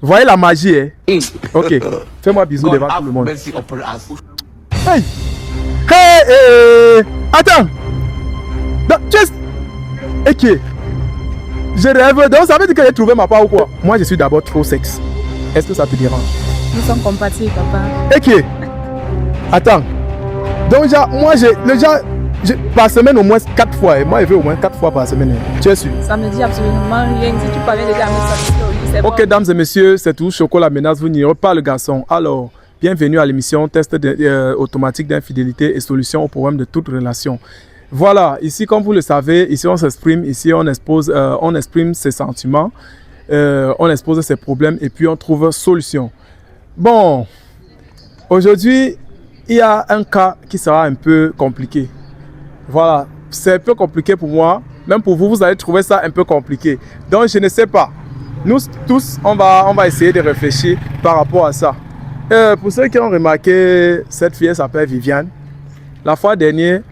Voyez la magie, hein? Ok. Fais-moi bisous devant tout le monde. Hey! Hey! Attends! Just... Ok. Je rêve. Donc, ça veut dire que j'ai trouvé ma part ou quoi? Moi, je suis d'abord trop sexe. Est-ce que ça te dérange? Nous sommes compatibles, papa. Ok. Attends. Donc, moi, par semaine au moins 4 fois. Et moi, je vais au moins 4 fois par semaine. Tu es sûr? Ça me dit absolument rien. Si tu parviens déjà à mettre ça au lit, c'est ok, bon. dames et messieurs, c'est tout. Choco la menace, vous n'irez pas le garçon. Alors, bienvenue à l'émission Test automatique d'infidélité et solution aux problèmes de toute relation. Voilà, ici, comme vous le savez, ici on s'exprime, ici on exprime ses sentiments, on expose ses problèmes et puis on trouve solution. Bon, aujourd'hui, il y a un cas qui sera un peu compliqué. Voilà, c'est un peu compliqué pour moi. Même pour vous, vous allez trouver ça un peu compliqué. Donc, je ne sais pas. Nous tous, on va essayer de réfléchir par rapport à ça. Pour ceux qui ont remarqué, cette fille s'appelle Viviane. La fois dernière,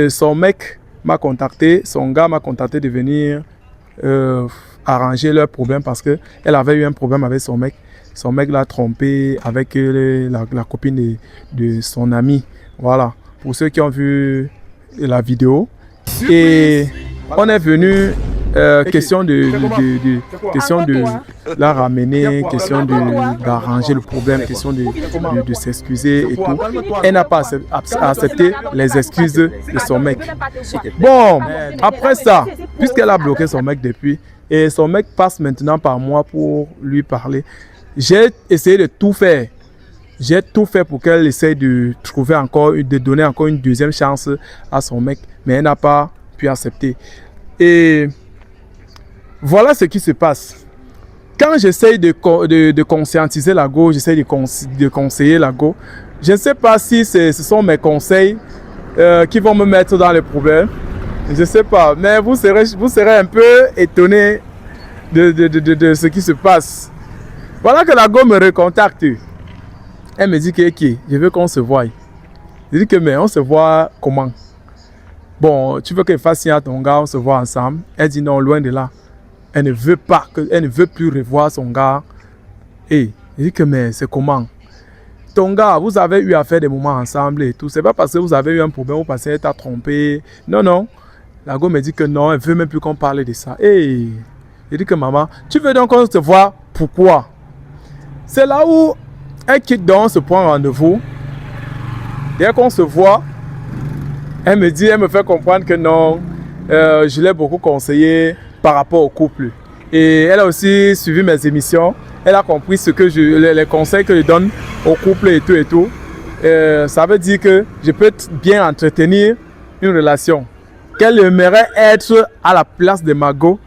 son mec m'a contacté, son gars m'a contacté de venir arranger leur problème parce qu'elle avait eu un problème avec son mec. Son mec l'a trompé avec la copine de son ami. Voilà, pour ceux qui ont vu la vidéo. Et on est venu, question de la ramener, question d'arranger le problème, question de s'excuser et tout. Elle n'a pas accepté les excuses de son mec. Bon, après ça, puisqu'elle a bloqué son mec depuis, et son mec passe maintenant par moi pour lui parler, j'ai essayé de tout faire. J'ai tout fait pour qu'elle essaye de donner encore une deuxième chance à son mec, mais elle n'a pas pu accepter. Et voilà ce qui se passe. Quand j'essaye de conscientiser la go, j'essaye de conseiller la go, je ne sais pas si ce sont mes conseils qui vont me mettre dans les problèmes. Je ne sais pas, mais vous serez un peu étonné de ce qui se passe. Voilà que la go me recontacte. Elle me dit que je veux qu'on se voie. Je dis que mais on se voit comment? Bon, tu veux qu'elle fasse signe à ton gars, on se voit ensemble. Elle dit non, loin de là. Elle ne veut plus revoir son gars. Et je dis que mais c'est comment? Ton gars, vous avez eu à faire des moments ensemble et tout. C'est pas parce que vous avez eu un problème ou parce qu'elle t'a trompé. Non, non. La go me dit que non, elle veut même plus qu'on parle de ça. Et je dis que maman, tu veux donc qu'on se voit? Pourquoi? C'est là où elle quitte donc, se prend rendez-vous. Dès qu'on se voit, elle me fait comprendre que non, je l'ai beaucoup conseillé par rapport au couple. Et elle a aussi suivi mes émissions. Elle a compris les conseils que je donne au couple et tout et tout. Ça veut dire que je peux bien entretenir une relation. Qu'elle aimerait être à la place de Margot.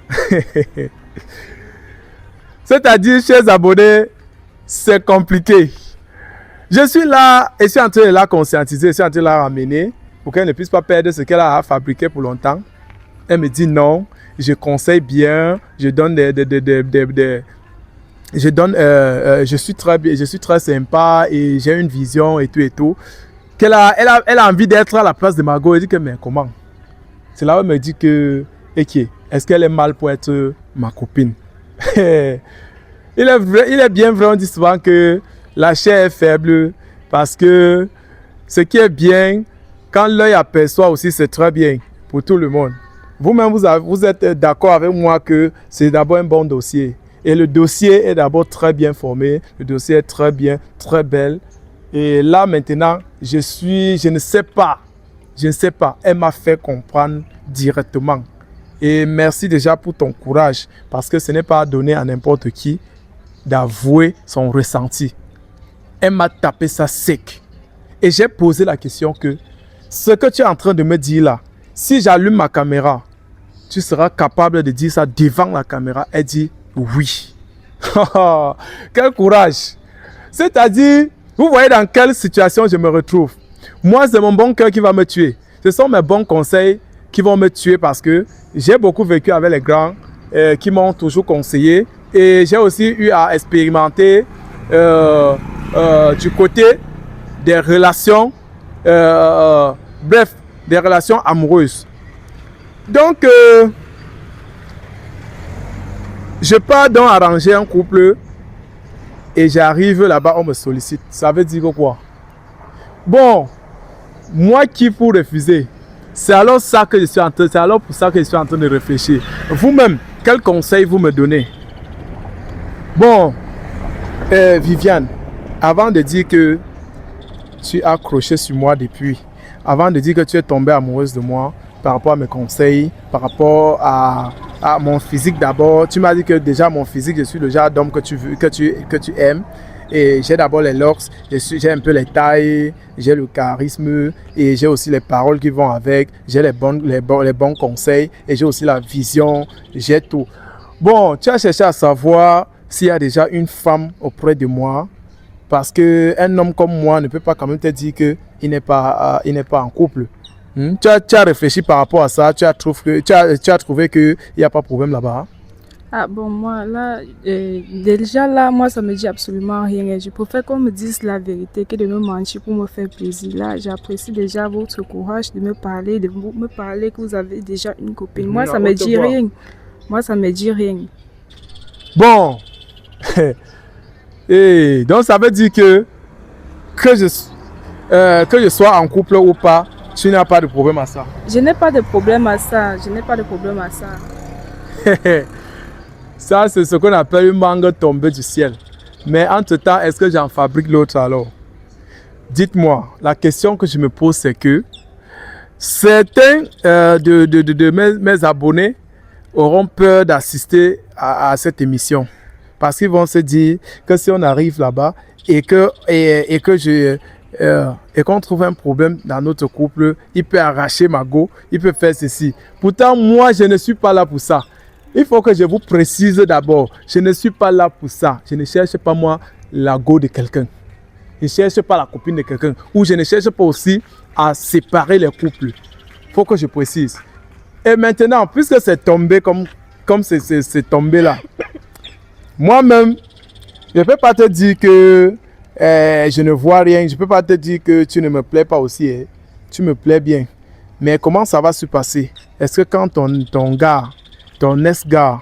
C'est-à-dire, chers abonnés, c'est compliqué. Je suis là et je suis en train de la conscientiser, je suis en train de la ramener pour qu'elle ne puisse pas perdre ce qu'elle a fabriqué pour longtemps. Elle me dit non, je conseille bien, je suis très bien, je suis très sympa et j'ai une vision et tout et tout. Elle a envie d'être à la place de Margot. Elle dit que mais comment? C'est là où elle me dit que est-ce qu'elle est mal pour être ma copine? Il est bien vrai, on dit souvent que la chair est faible parce que ce qui est bien, quand l'œil aperçoit aussi, c'est très bien pour tout le monde. Vous-même, vous êtes d'accord avec moi que c'est d'abord un bon dossier. Et le dossier est d'abord très bien formé, le dossier est très bien, très belle. Et là, maintenant, je ne sais pas, elle m'a fait comprendre directement. Et merci déjà pour ton courage, parce que ce n'est pas donné à n'importe qui d'avouer son ressenti. Elle m'a tapé ça sec. Et j'ai posé la question que ce que tu es en train de me dire là, si j'allume ma caméra, tu seras capable de dire ça devant la caméra? Elle dit oui. Quel courage! C'est-à-dire, vous voyez dans quelle situation je me retrouve. Moi, c'est mon bon cœur qui va me tuer. Ce sont mes bons conseils qui vont me tuer parce que j'ai beaucoup vécu avec les grands qui m'ont toujours conseillé. Et j'ai aussi eu à expérimenter du côté des relations, bref, des relations amoureuses. Donc, je pars donc arranger un couple et j'arrive là-bas, on me sollicite. Ça veut dire quoi? Bon, moi qui pour refuser? C'est alors ça que je suis en train, c'est alors pour ça que je suis en train de réfléchir. Vous-même, quel conseil vous me donnez? Bon, Viviane, avant de dire que tu as accroché sur moi depuis, avant de dire que tu es tombée amoureuse de moi, par rapport à mes conseils, par rapport à mon physique d'abord, tu m'as dit que déjà mon physique, je suis le genre d'homme que tu aimes. Et j'ai d'abord les looks, j'ai un peu les tailles, j'ai le charisme et j'ai aussi les paroles qui vont avec, j'ai les bons conseils et j'ai aussi la vision, j'ai tout. Bon, tu as cherché à savoir s'il y a déjà une femme auprès de moi parce qu'un homme comme moi ne peut pas quand même te dire qu'il n'est pas en couple. Tu as réfléchi par rapport à ça, tu as trouvé qu'il n'y a pas de problème là-bas. Ah bon, moi là, déjà là, moi ça me dit absolument rien. Et je préfère qu'on me dise la vérité que de me mentir pour me faire plaisir. Là, j'apprécie déjà votre courage de me parler que vous avez déjà une copine. Moi ça me dit rien. Moi ça me dit rien. Bon, et donc ça veut dire que je sois en couple ou pas, tu n'as pas de problème à ça. Je n'ai pas de problème à ça. Je n'ai pas de problème à ça. Ça, c'est ce qu'on appelle une mangue tombée du ciel. Mais entre-temps, est-ce que j'en fabrique l'autre alors? Dites-moi, la question que je me pose, c'est que certains de mes abonnés auront peur d'assister à cette émission. Parce qu'ils vont se dire que si on arrive là-bas et qu'on trouve un problème dans notre couple, il peut arracher ma go, il peut faire ceci. Pourtant, moi, je ne suis pas là pour ça. Il faut que je vous précise d'abord, je ne suis pas là pour ça. Je ne cherche pas moi la go de quelqu'un. Je ne cherche pas la copine de quelqu'un. Ou je ne cherche pas aussi à séparer les couples. Il faut que je précise. Et maintenant, puisque c'est tombé comme c'est tombé là, moi-même, je ne peux pas te dire que je ne vois rien. Je ne peux pas te dire que tu ne me plais pas aussi. Hein. Tu me plais bien. Mais comment ça va se passer? Est-ce que quand ton gars, ton ex-gars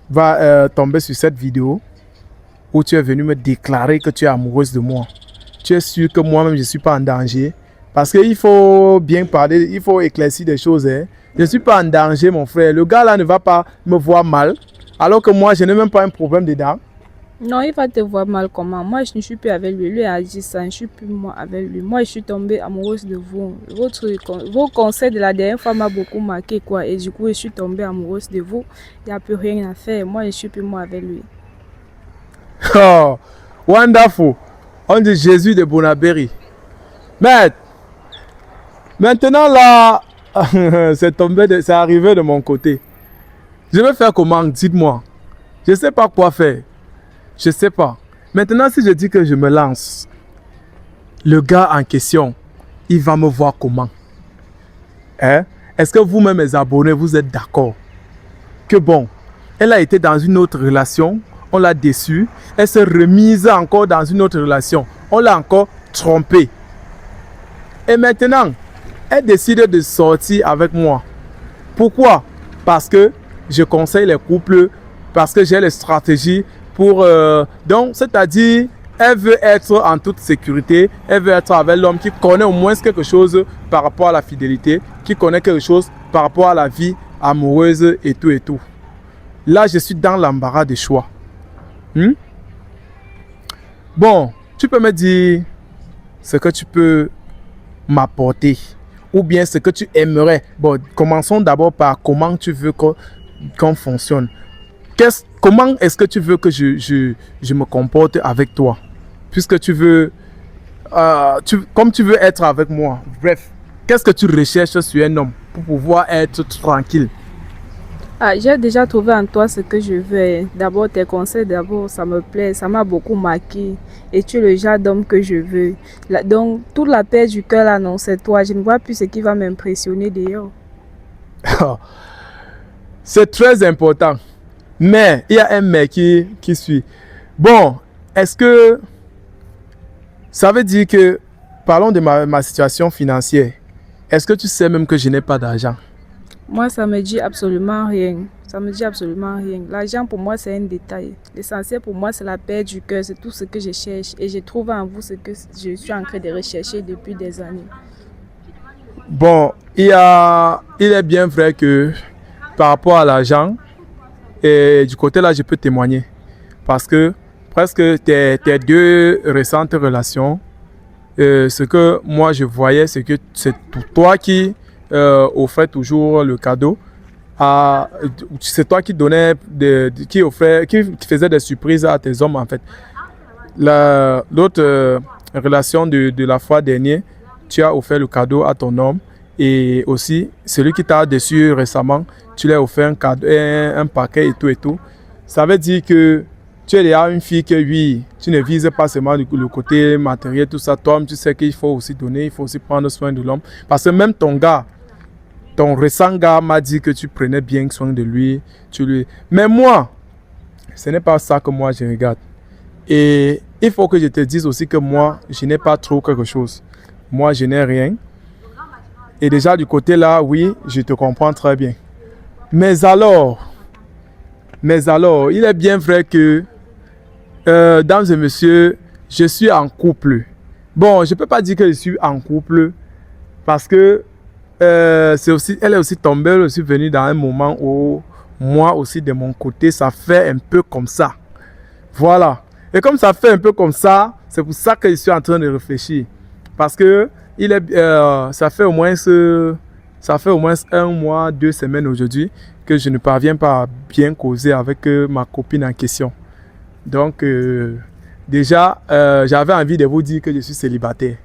va tomber sur cette vidéo où tu es venu me déclarer que tu es amoureuse de moi, tu es sûr que moi-même je ne suis pas en danger? Parce qu'il faut bien parler, il faut éclaircir des choses. Hein. Je ne suis pas en danger, mon frère. Le gars là ne va pas me voir mal, alors que moi je n'ai même pas un problème dedans. Non, il va te voir mal comment? Moi, je ne suis plus avec lui. Lui a dit ça, je ne suis plus moi avec lui. Moi, je suis tombée amoureuse de vous. Vos conseils de la dernière fois m'ont beaucoup marqué, quoi. Et du coup, je suis tombée amoureuse de vous. Il n'y a plus rien à faire. Moi, je ne suis plus moi avec lui. Oh, wonderful. On dit Jésus de Bonabéry. Mais, maintenant là, c'est arrivé de mon côté. Je vais faire comment? Dites-moi. Je ne sais pas quoi faire. Je ne sais pas. Maintenant, si je dis que je me lance, le gars en question, il va me voir comment? Hein? Est-ce que vous-même, mes abonnés, vous êtes d'accord que bon, elle a été dans une autre relation, on l'a déçue, elle s'est remise encore dans une autre relation, on l'a encore trompée. Et maintenant, elle décide de sortir avec moi. Pourquoi? Parce que je conseille les couples, parce que j'ai les stratégies pour... donc, c'est-à-dire, elle veut être en toute sécurité, elle veut être avec l'homme qui connaît au moins quelque chose par rapport à la fidélité, qui connaît quelque chose par rapport à la vie amoureuse et tout et tout. Là, je suis dans l'embarras des choix. Bon, tu peux me dire ce que tu peux m'apporter ou bien ce que tu aimerais. Bon, commençons d'abord par comment tu veux qu'on fonctionne. Comment est-ce que tu veux que je me comporte avec toi? Puisque tu veux, comme tu veux être avec moi. Bref, qu'est-ce que tu recherches sur un homme pour pouvoir être tranquille? Ah, j'ai déjà trouvé en toi ce que je veux. D'abord, tes conseils, d'abord, ça me plaît, ça m'a beaucoup marqué. Et tu es le genre d'homme que je veux. Donc, toute la paix du cœur, là, non, c'est toi. Je ne vois plus ce qui va m'impressionner d'ailleurs. C'est très important. Mais il y a un mec qui suit. Bon, est-ce que ça veut dire que, parlons de ma situation financière, est-ce que tu sais même que je n'ai pas d'argent? Moi, ça me dit absolument rien. Ça me dit absolument rien. L'argent, pour moi, c'est un détail. L'essentiel, pour moi, c'est la paix du cœur. C'est tout ce que je cherche. Et j'ai trouvé en vous ce que je suis en train de rechercher depuis des années. Bon, il est bien vrai que par rapport à l'argent, et du côté là, je peux témoigner. Parce que presque tes deux récentes relations, ce que moi je voyais, c'est que c'est toi qui offrais toujours le cadeau. C'est toi qui donnais, qui faisait des surprises à tes hommes en fait. L'autre relation de la fois dernière, tu as offert le cadeau à ton homme. Et aussi, celui qui t'a déçu récemment, tu lui as offert un cadeau, un paquet et tout et tout. Ça veut dire que tu es déjà une fille que oui, tu ne vises pas seulement le côté matériel, tout ça. Toi, tu sais qu'il faut aussi donner, il faut aussi prendre soin de l'homme. Parce que même ton gars, ton récent gars m'a dit que tu prenais bien soin de lui. Mais moi, ce n'est pas ça que moi je regarde. Et il faut que je te dise aussi que moi, je n'ai pas trop quelque chose. Moi, je n'ai rien. Et déjà du côté là, oui, je te comprends très bien. Mais alors, il est bien vrai que, dames et messieurs, je suis en couple. Bon, je ne peux pas dire que je suis en couple parce que elle est aussi tombée, elle est aussi venue dans un moment où moi aussi de mon côté, ça fait un peu comme ça. Voilà. Et comme ça fait un peu comme ça, c'est pour ça que je suis en train de réfléchir. Parce que ça fait au moins 1 mois, 2 semaines aujourd'hui que je ne parviens pas à bien causer avec ma copine en question. Donc, déjà, j'avais envie de vous dire que je suis célibataire.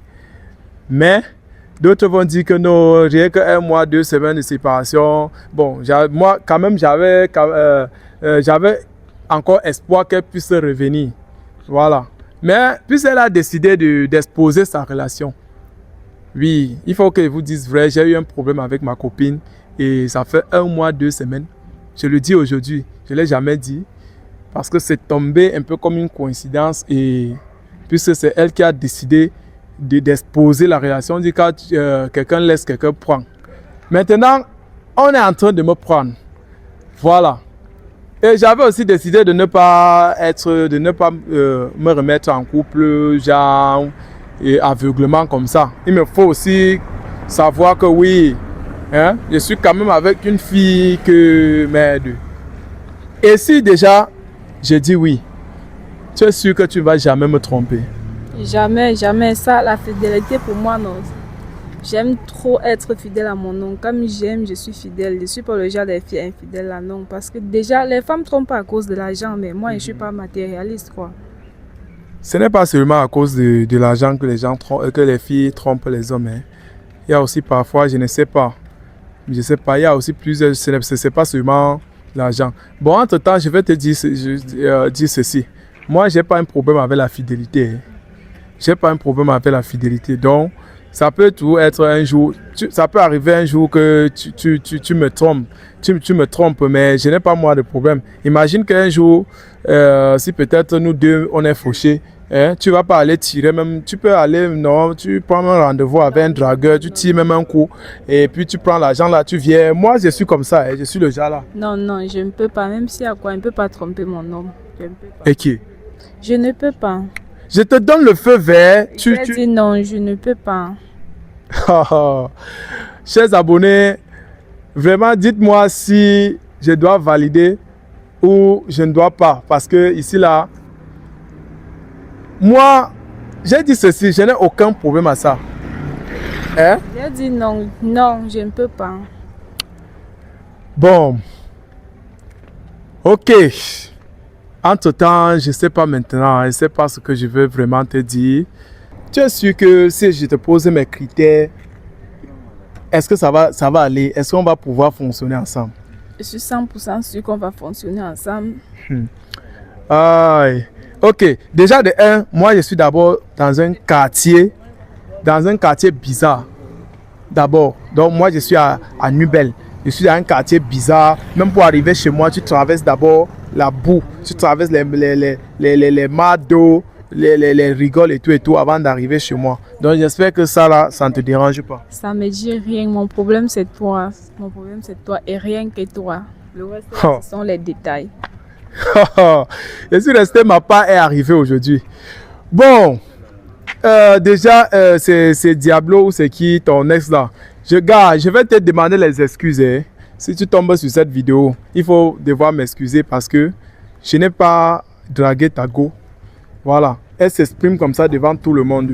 Mais, d'autres vont dire que non, rien que 1 mois, 2 semaines de séparation. Bon, moi, quand même, j'avais encore espoir qu'elle puisse revenir. Voilà. Mais, puisqu'elle a décidé d'exposer sa relation, oui, il faut que je vous dise vrai, j'ai eu un problème avec ma copine et ça fait 1 mois, 2 semaines. Je le dis aujourd'hui, je ne l'ai jamais dit parce que c'est tombé un peu comme une coïncidence et puisque c'est elle qui a décidé d'exposer la relation, on dit quand quelqu'un laisse, quelqu'un prend. Maintenant, on est en train de me prendre. Voilà. Et j'avais aussi décidé de ne pas me remettre en couple, genre, et aveuglement comme ça. Il me faut aussi savoir que oui, hein, je suis quand même avec une fille que merde. Et si déjà je dis oui, tu es sûr que tu ne vas jamais me tromper? Jamais, jamais. Ça, la fidélité pour moi, non. J'aime trop être fidèle à mon nom. Comme j'aime, je suis fidèle. Je ne suis pas le genre des filles infidèles là, non. Parce que déjà, les femmes trompent à cause de l'argent, mais moi, je ne suis pas matérialiste, quoi. Ce n'est pas seulement à cause de l'argent que les filles trompent les hommes. Hein. Il y a aussi parfois, je ne sais pas, il y a aussi plusieurs, ce n'est pas seulement l'argent. Bon, entre-temps, je vais te dire ceci. Moi, je n'ai pas un problème avec la fidélité. Hein. Je n'ai pas un problème avec la fidélité. Donc, ça peut tout être un jour, ça peut arriver un jour que tu me trompes. Tu me trompes, mais je n'ai pas moi de problème. Imagine qu'un jour, si peut-être nous deux, on est fauchés, hein, tu ne vas pas aller tirer même, tu peux aller, non, tu prends un rendez-vous avec un dragueur, tu tires même un coup, et puis tu prends l'argent là, tu viens. Moi, je suis comme ça, hein, je suis le genre là. Non, non, je ne peux pas, même si à quoi, je ne peux pas tromper mon homme. Je ne peux pas. Et qui? Je ne peux pas. Je te donne le feu vert. Tu dis non, je ne peux pas. Chers abonnés, vraiment dites-moi si je dois valider ou je ne dois pas. Parce que ici là, moi, j'ai dit ceci, je n'ai aucun problème à ça. Hein? J'ai dit non, non, je ne peux pas. Bon. Ok. Entre-temps, je ne sais pas maintenant, je ne sais pas ce que je veux vraiment te dire. Tu es sûr que si je te pose mes critères, est-ce que ça va aller? Est-ce qu'on va pouvoir fonctionner ensemble? Je suis 100% sûr qu'on va fonctionner ensemble. Ok, déjà de 1, moi je suis d'abord dans un quartier bizarre. D'abord, donc moi je suis à Nubel. Je suis dans un quartier bizarre. Même pour arriver chez moi, tu traverses d'abord la boue. Tu traverses les mares d'eau. les rigoles et tout avant d'arriver chez moi. Donc j'espère que ça là, ça ne te dérange pas. Ça me dit rien. Mon problème, c'est toi. Mon problème, c'est toi et rien que toi. Le reste, ce sont les détails. Je suis resté, ma part est arrivée aujourd'hui. Bon, déjà, c'est Diablo ou c'est qui ton ex là? Gars, je vais te demander les excuses. Hein. Si tu tombes sur cette vidéo, il faut devoir m'excuser parce que je n'ai pas dragué ta go. Voilà, elle s'exprime comme ça devant tout le monde.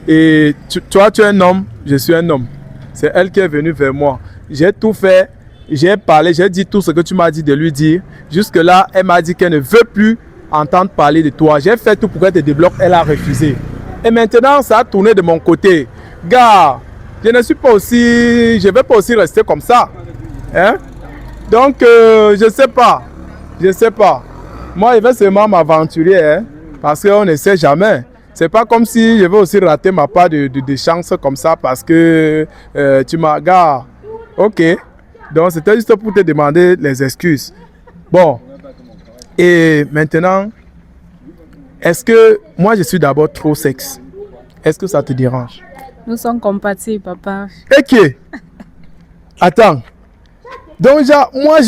Et toi, tu es un homme, je suis un homme. C'est elle qui est venue vers moi. J'ai tout fait, j'ai parlé, j'ai dit tout ce que tu m'as dit de lui dire. Jusque-là, elle m'a dit qu'elle ne veut plus entendre parler de toi. J'ai fait tout pour qu'elle te débloque, elle a refusé. Et maintenant, ça a tourné de mon côté. Gars, je ne suis pas aussi... Je ne vais pas aussi rester comme ça. Hein? Donc, je ne sais pas. Je ne sais pas. Moi, je vais seulement m'aventurer. Hein? Parce qu'on ne sait jamais. C'est pas comme si je vais aussi rater ma part de chance comme ça parce que tu m'as... Gars, ok. Donc, c'était juste pour te demander les excuses. Bon. Et maintenant, est-ce que... Moi, je suis d'abord trop sexe. Est-ce que ça te dérange? Nous sommes compatibles, papa. Ok. Attends. Donc, moi,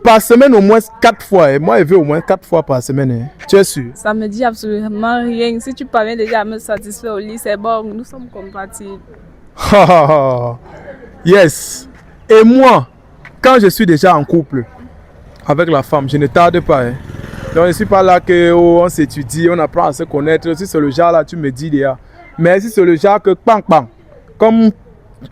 par semaine, au moins 4 fois. Hein. Moi, je vais au moins 4 fois par semaine. Hein. Tu es sûr? Ça me dit absolument rien. Si tu parviens déjà à me satisfaire au lit, c'est bon. Nous sommes compatibles. Yes. Et moi, quand je suis déjà en couple avec la femme, je ne tarde pas. Hein. Donc, je ne suis pas là qu'on s'étudie, on apprend à se connaître. Si c'est le genre là, tu me dis déjà. Mais si c'est le genre que, bang, bang, comme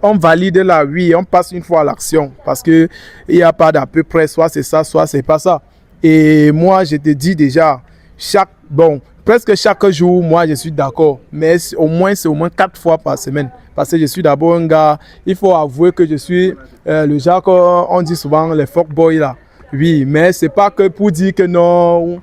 on valide là, oui, on passe une fois à l'action. Parce qu'il n'y a pas d'à peu près, soit c'est ça, soit c'est pas ça. Et moi, je te dis déjà, presque chaque jour, moi, je suis d'accord. Mais c'est au moins 4 fois par semaine. Parce que je suis d'abord un gars, il faut avouer que je suis le genre qu'on dit souvent, les fuckboys là. Oui, mais c'est pas que pour dire que non.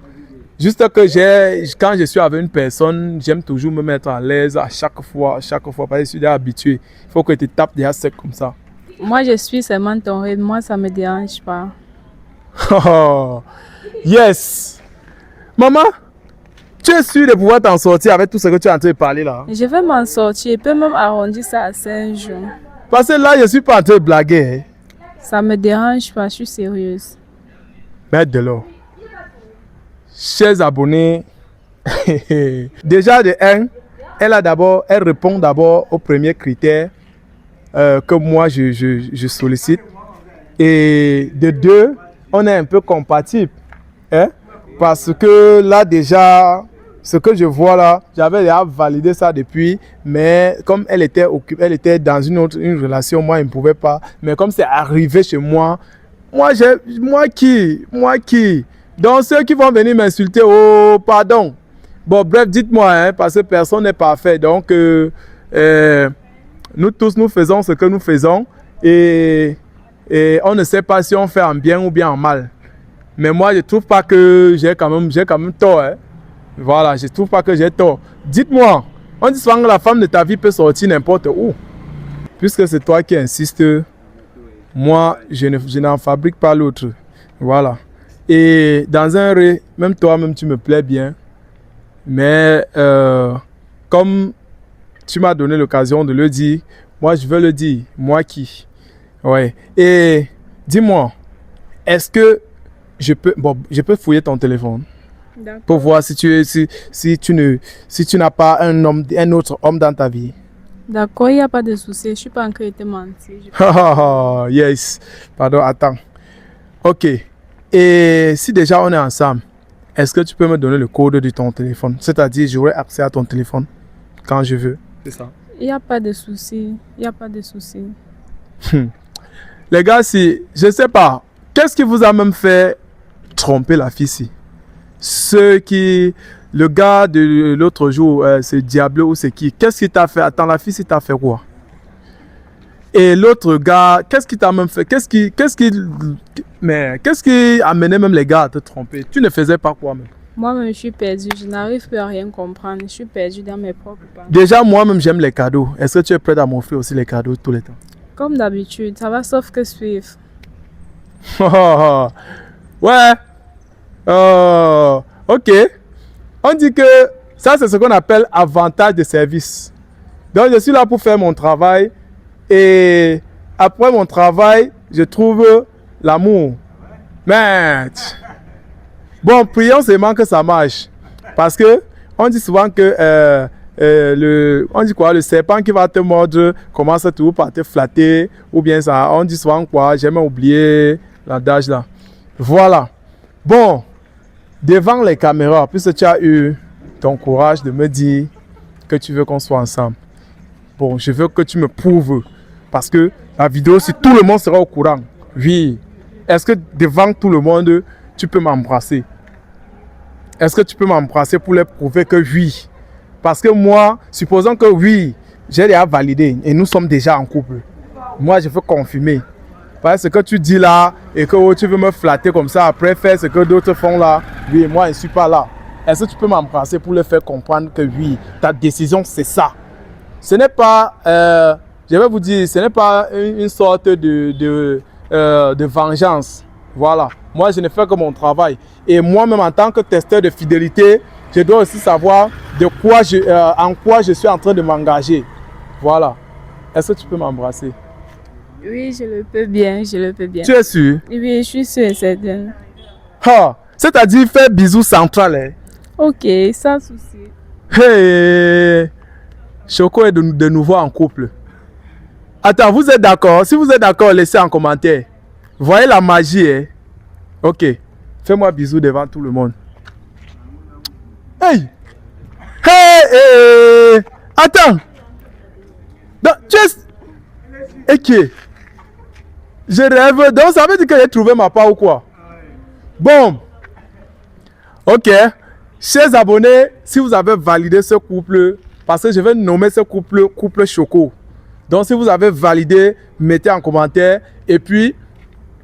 Juste que quand je suis avec une personne, j'aime toujours me mettre à l'aise à chaque fois, parce que je suis déjà habitué. Il faut que tu tapes déjà sec comme ça. Moi, je suis seulement ton rythme. Moi, ça me dérange pas. Yes! Maman, tu es sûre de pouvoir t'en sortir avec tout ce que tu es en train de parler là? Je vais m'en sortir. Je peux même arrondir ça à 5 jours. Parce que là, je ne suis pas en train de blaguer. Hein. Ça me dérange pas. Je suis sérieuse. Maître de l'or. Chers abonnés, déjà de 1, elle répond d'abord aux premiers critères que moi je sollicite. Et de 2, on est un peu compatible. Hein? Parce que là déjà, ce que je vois là, j'avais déjà validé ça depuis, mais comme elle était occupée, elle était dans une relation, moi je ne pouvais pas. Mais comme c'est arrivé chez moi, moi qui? Donc ceux qui vont venir m'insulter, oh pardon. Bon bref, dites-moi, hein, parce que personne n'est parfait. Donc nous tous, nous faisons ce que nous faisons et on ne sait pas si on fait en bien ou bien en mal. Mais moi, je ne trouve pas que j'ai quand même tort. Hein. Voilà, je ne trouve pas que j'ai tort. Dites-moi, on dit souvent que la femme de ta vie peut sortir n'importe où. Puisque c'est toi qui insistes, moi, je n'en fabrique pas l'autre. Voilà. Et dans un ré, même toi-même, tu me plais bien. Mais comme tu m'as donné l'occasion de le dire, moi, je veux le dire. Moi qui? Ouais. Et dis-moi, est-ce que je peux fouiller ton téléphone pour voir si tu n'as pas un autre homme dans ta vie? D'accord, il n'y a pas de souci. Je ne suis pas encore été menti. Yes. Pardon, attends. Ok. Et si déjà on est ensemble, est-ce que tu peux me donner le code de ton téléphone? C'est-à-dire, j'aurai accès à ton téléphone quand je veux. C'est ça. Il n'y a pas de souci. Il n'y a pas de souci. Les gars, je ne sais pas, qu'est-ce qui vous a même fait tromper la fille ici? Le gars de l'autre jour, c'est Diablo ou c'est qui? Qu'est-ce qui t'a fait? Attends, la fille, t'a fait quoi? Et l'autre gars, qu'est-ce qui t'a même fait? Qu'est-ce qui amenait même les gars à te tromper? Tu ne faisais pas quoi même? Moi-même, je suis perdue. Je n'arrive plus à rien comprendre. Je suis perdue dans mes propres pensées. Déjà, moi-même, j'aime les cadeaux. Est-ce que tu es prête à m'offrir aussi les cadeaux tous les temps? Comme d'habitude, ça va sauf que suivre. Ouais. Ok. On dit que ça, c'est ce qu'on appelle avantage de service. Donc, je suis là pour faire mon travail. Et après mon travail, je trouve l'amour. Mais, bon, prions seulement que ça marche. Parce que on dit souvent que le serpent qui va te mordre commence toujours par te flatter. Ou bien ça, on dit souvent quoi, j'ai même oublié l'adage là. Voilà. Bon, devant les caméras, puisque tu as eu ton courage de me dire que tu veux qu'on soit ensemble. Bon, je veux que tu me prouves. Parce que la vidéo, si tout le monde sera au courant, oui. Est-ce que devant tout le monde, tu peux m'embrasser? Est-ce que tu peux m'embrasser pour leur prouver que oui? Parce que moi, supposons que oui, j'ai déjà validé et nous sommes déjà en couple. Moi, je veux confirmer. Parce que ce que tu dis là et que oh, tu veux me flatter comme ça, après faire ce que d'autres font là, oui, moi, je ne suis pas là. Est-ce que tu peux m'embrasser pour leur faire comprendre que oui, ta décision, c'est ça? Ce n'est pas, je vais vous dire, ce n'est pas une sorte de vengeance. Voilà. Moi, je ne fais que mon travail. Et moi-même, en tant que testeur de fidélité, je dois aussi savoir en quoi je suis en train de m'engager. Voilà. Est-ce que tu peux m'embrasser? Oui, je le peux bien, je le peux bien. Tu es sûr? Oui, je suis sûre et certaine. Ah, c'est-à-dire faire bisou central. Hein? Ok, sans souci. Hey! Choco est de nouveau en couple. Attends, vous êtes d'accord? Si vous êtes d'accord, laissez en commentaire. Voyez la magie, hein? Ok. Fais-moi bisou devant tout le monde. Hey! Hey! Hey! Attends! Donc, tu es... Ok. Je rêve. Donc, ça veut dire que j'ai trouvé ma part ou quoi? Bon. Ok. Chers abonnés, si vous avez validé ce couple, parce que je vais nommer ce couple Choco. Donc, si vous avez validé, mettez en commentaire. Et puis,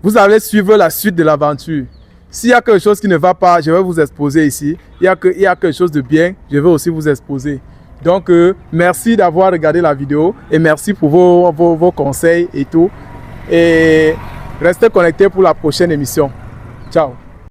vous allez suivre la suite de l'aventure. S'il y a quelque chose qui ne va pas, je vais vous exposer ici. Il y a quelque chose de bien, je vais aussi vous exposer. Donc, merci d'avoir regardé la vidéo. Et merci pour vos conseils et tout. Et restez connectés pour la prochaine émission. Ciao.